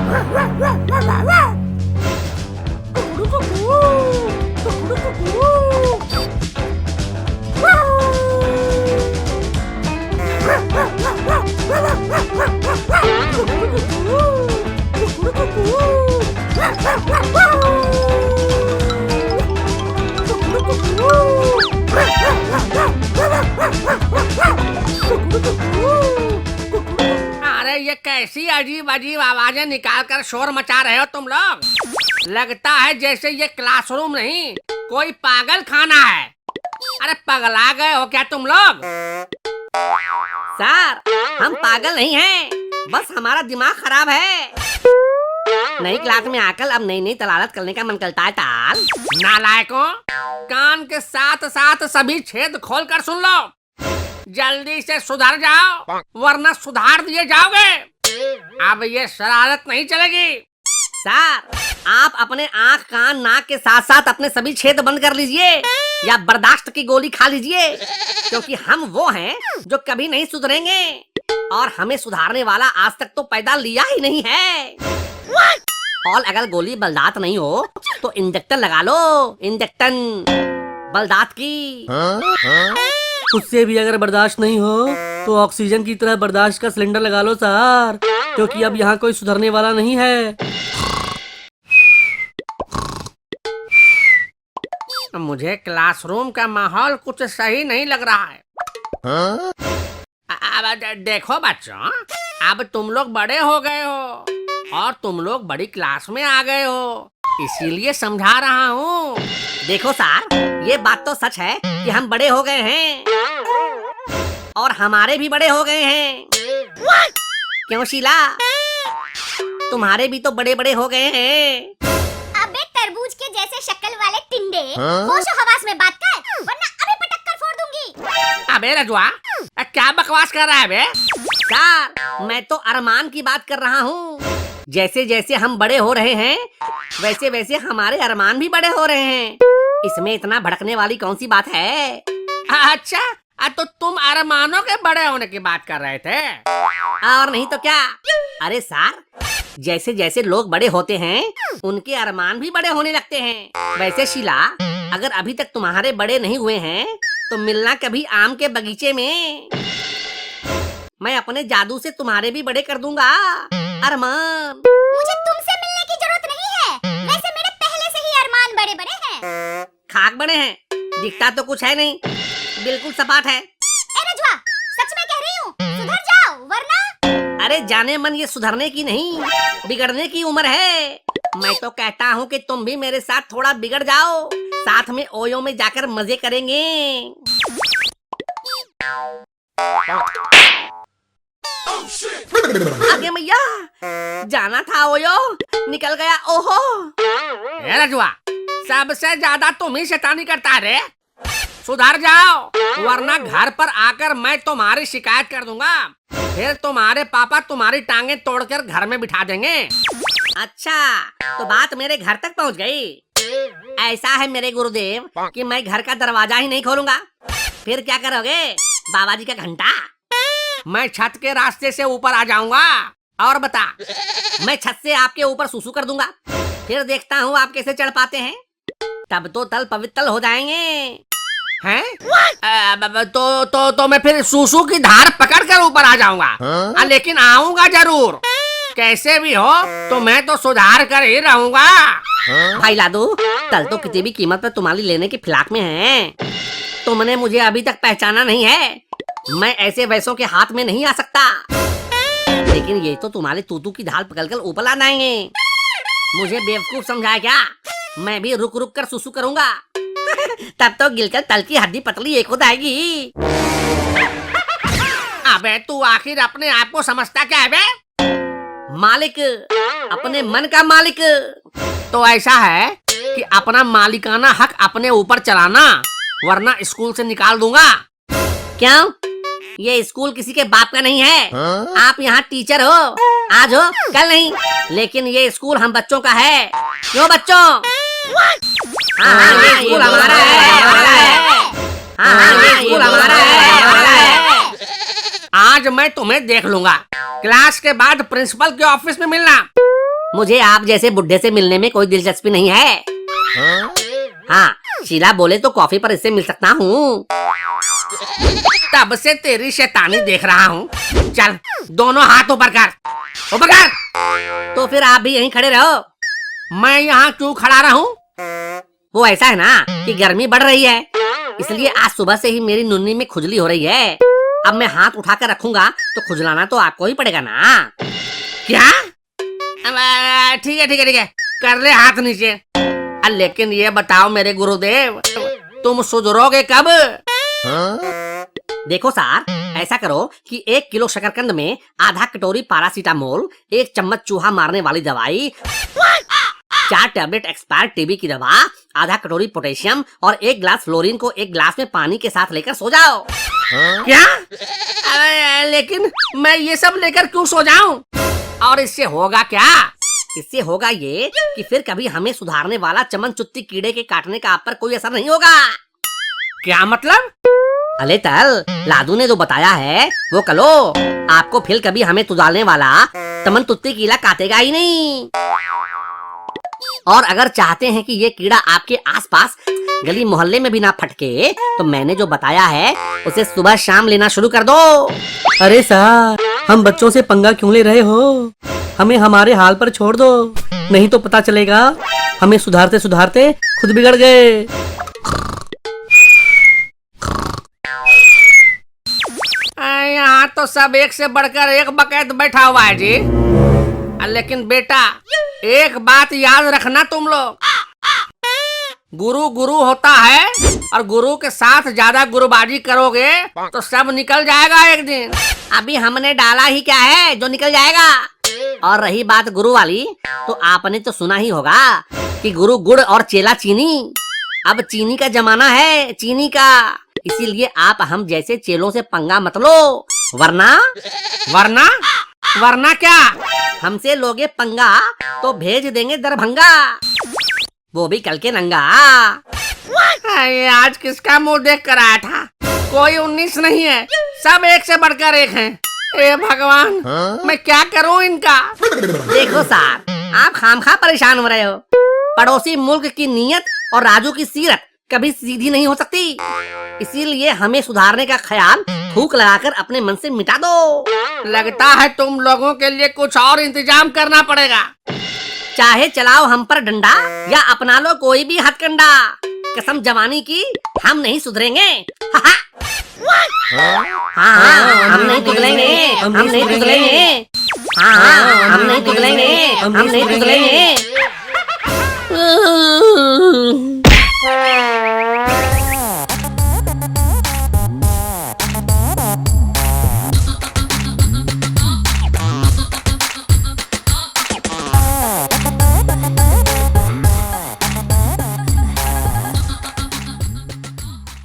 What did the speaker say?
अरे ये कैसी अजीब अजीब आवाजें निकाल कर शोर मचा रहे हो तुम लोग। लगता है जैसे ये क्लासरूम नहीं कोई पागल खाना है। अरे पगला गए हो क्या तुम लोग? सर, हम पागल नहीं हैं, बस हमारा दिमाग खराब है। नई क्लास में आकर अब नई नई तलालत करने का मन करता है। ताल नालायकों, कान के साथ साथ सभी छेद खोल कर सुन लो। जल्दी से सुधर जाओ वरना सुधार दिए जाओगे। अब ये शरारत नहीं चलेगी। सर, आप अपने आँख कान नाक के साथ साथ अपने सभी छेद बंद कर लीजिए या बर्दाश्त की गोली खा लीजिए, क्योंकि हम वो हैं जो कभी नहीं सुधरेंगे और हमें सुधारने वाला आज तक तो पैदा लिया ही नहीं है। और अगर गोली बलदात नहीं हो तो इंजेक्टर लगा लो, इंजेक्शन बलदात की। उससे भी अगर बर्दाश्त नहीं हो तो ऑक्सीजन की तरह बर्दाश्त का सिलेंडर लगा लो सर, क्योंकि अब यहाँ कोई सुधरने वाला नहीं है। मुझे क्लासरूम का माहौल कुछ सही नहीं लग रहा है। अब देखो बच्चों, अब तुम लोग बड़े हो गए हो और तुम लोग बड़ी क्लास में आ गए हो, इसीलिए समझा रहा हूँ। देखो सर, ये बात तो सच है कि हम बड़े हो गए हैं और हमारे भी बड़े हो गए हैं। क्यों शीला, तुम्हारे भी तो बड़े बड़े हो गए हैं। अबे तरबूज के जैसे शक्ल वाले टिंडे, होशो हवास में बात कर, वरना अभी पटक कर फोड़ दूंगी। अबे रजुआ, क्या बकवास कर रहा है बे? सर, मैं तो अरमान की बात कर रहा हूँ। जैसे जैसे हम बड़े हो रहे हैं वैसे वैसे हमारे अरमान भी बड़े हो रहे हैं। इसमें इतना भड़कने वाली कौन सी बात है? अच्छा, तो तुम अरमानों के बड़े होने की बात कर रहे थे? और नहीं तो क्या। अरे सर, जैसे जैसे लोग बड़े होते हैं उनके अरमान भी बड़े होने लगते हैं। वैसे शीला, अगर अभी तक तुम्हारे बड़े नहीं हुए हैं तो मिलना कभी आम के बगीचे में। मैं अपने जादू से तुम्हारे भी बड़े कर दूंगा अरमान। मुझे तुमसे मिलने की जरूरत नहीं है, वैसे मेरे पहले से ही अरमान बड़े बड़े हैं। खाक बड़े हैं, दिखता तो कुछ है नहीं, बिल्कुल सपाट है। ए रजुआ, सच में कह रही हूँ, सुधर जाओ वरना। अरे जाने मन, ये सुधरने की नहीं बिगड़ने की उम्र है। मैं तो कहता हूँ कि तुम भी मेरे साथ थोड़ा बिगड़ जाओ, साथ में ओयो में जाकर मजे करेंगे। आगे मैया, जाना था ओयो, निकल गया। ओहो रजुआ, सबसे ज्यादा तुम ही शैतानी करता है रे। सुधर जाओ वरना घर पर आकर मैं तुम्हारी शिकायत कर दूंगा। फिर तुम्हारे पापा तुम्हारी टांगे तोड़कर घर में बिठा देंगे। अच्छा, तो बात मेरे घर तक पहुंच गई। ऐसा है मेरे गुरुदेव कि मैं घर का दरवाजा ही नहीं खोलूंगा। फिर क्या करोगे, बाबा जी का घंटा? मैं छत के रास्ते से ऊपर आ जाऊंगा। और बता, मैं छत से आपके ऊपर सुसु कर दूंगा। फिर देखता हूँ आप कैसे चढ़ पाते हैं। तब तो तल पवित्र हो जाएंगे। हैं? तो मैं फिर सूसू की धार पकड़ कर ऊपर आ जाऊंगा। लेकिन आऊंगा जरूर। कैसे भी हो तो मैं तो सुधार कर ही रहूंगा। भाई लादू, तल तो किसी भी कीमत पर तुम्हारी लेने की फिलाक में है। तुमने मुझे अभी तक पहचाना नहीं है। मैं ऐसे वैसों के हाथ में नहीं आ सकता। लेकिन ये तो तुम्हारे तूतू की ढाल पकड़कर ऊपर ला आएंगे। मुझे बेवकूफ समझाया क्या? मैं भी रुक रुक कर सुसु करूंगा। तब तो गिलकर तल की हड्डी पतली एक हो जाएगी। अबे तू आखिर अपने आप को समझता क्या है बे? मालिक, अपने मन का मालिक। तो ऐसा है कि अपना मालिकाना हक अपने ऊपर चलाना, वरना स्कूल से निकाल दूंगा। क्यों? ये स्कूल किसी के बाप का नहीं है। आप यहाँ टीचर हो, आज हो कल नहीं, लेकिन ये स्कूल हम बच्चों का है। क्यों बच्चों? हाँ, ये स्कूल हमारा है, हमारा है। हाँ, ये स्कूल हमारा है, हमारा है। आज मैं तुम्हें देख लूंगा। क्लास के बाद प्रिंसिपल के ऑफिस में मिलना। मुझे आप जैसे बुढ़े से मिलने में कोई दिलचस्पी नहीं है। हाँ, शीला बोले तो कॉफी पर इससे मिल सकता हूँ। तब से तेरी शैतानी देख रहा हूँ। चल दोनों हाथ ऊपर कर, ऊपर कर। तो फिर आप भी यहीं खड़े रहो। मैं यहाँ क्यों खड़ा रहूं? वो ऐसा है ना कि गर्मी बढ़ रही है, इसलिए आज सुबह से ही मेरी नुन्नी में खुजली हो रही है। अब मैं हाथ उठा कर रखूंगा तो खुजलाना तो आपको ही पड़ेगा ना। क्या? ठीक है ठीक है ठीक है, कर ले हाथ नीचे। लेकिन ये बताओ मेरे गुरुदेव, तुम सुधरोगे कब? देखो सर, ऐसा करो कि 1 किलो शकरकंद में आधा कटोरी पैरासीटामोल, 1 चम्मच चूहा मारने वाली दवाई, 4 टैबलेट एक्सपायर्ड टीबी की दवा, आधा कटोरी पोटेशियम और 1 ग्लास फ्लोरीन को 1 ग्लास में पानी के साथ लेकर सो जाओ। क्या? लेकिन मैं ये सब लेकर क्यों सो जाऊं? और इससे होगा क्या? इससे होगा ये कि फिर कभी हमें सुधारने वाला चमन चुत्ती कीड़े के काटने का आप पर कोई असर नहीं होगा। क्या मतलब? अले तल, लादू ने जो बताया है वो कलो, आपको फिर कभी हमें तुदालने वाला चमन तुत्ती कीड़ा काटेगा ही नहीं। और अगर चाहते हैं कि ये कीड़ा आपके आसपास गली मोहल्ले में भी ना फटके, तो मैंने जो बताया है उसे सुबह शाम लेना शुरू कर दो। अरे सर, हम बच्चों से पंगा क्यों ले रहे हो? हमें हमारे हाल पर छोड़ दो, नहीं तो पता चलेगा हमें सुधारते सुधारते खुद बिगड़ गए। यहाँ तो सब एक से बढ़कर एक बकैत बैठा हुआ है जी। लेकिन बेटा, एक बात याद रखना तुम लोग, गुरु गुरु होता है, और गुरु के साथ ज्यादा गुरुबाजी करोगे तो सब निकल जाएगा एक दिन। अभी हमने डाला ही क्या है जो निकल जाएगा। और रही बात गुरु वाली, तो आपने तो सुना ही होगा कि गुरु गुड़ और चेला चीनी। अब चीनी का जमाना है, चीनी का। इसीलिए आप हम जैसे चेलों से पंगा मत लो, वरना वरना वरना क्या? हमसे लोगे पंगा तो भेज देंगे दरभंगा, वो भी कल के नंगा। आज किसका मुंह देख कर आया था? कोई 19 नहीं है, सब एक से बढ़कर एक हैं। ए भगवान, मैं क्या करूं इनका? देखो सर, आप खामखा परेशान हो रहे हो। पड़ोसी मुल्क की नीयत और राजू की सीरत कभी सीधी नहीं हो सकती, इसीलिए हमें सुधारने का ख्याल फूंक लगाकर अपने मन से मिटा दो। लगता है तुम लोगों के लिए कुछ और इंतजाम करना पड़ेगा। चाहे चलाओ हम पर डंडा या अपना लो कोई भी हथकंडा, कसम जवानी की हम नहीं सुधरेंगे। हाँ, हम नहीं तुगलेंगे, हम नहीं तुगलेंगे। हाँ, हम नहीं तुगलेंगे, हम नहीं तुगलेंगे।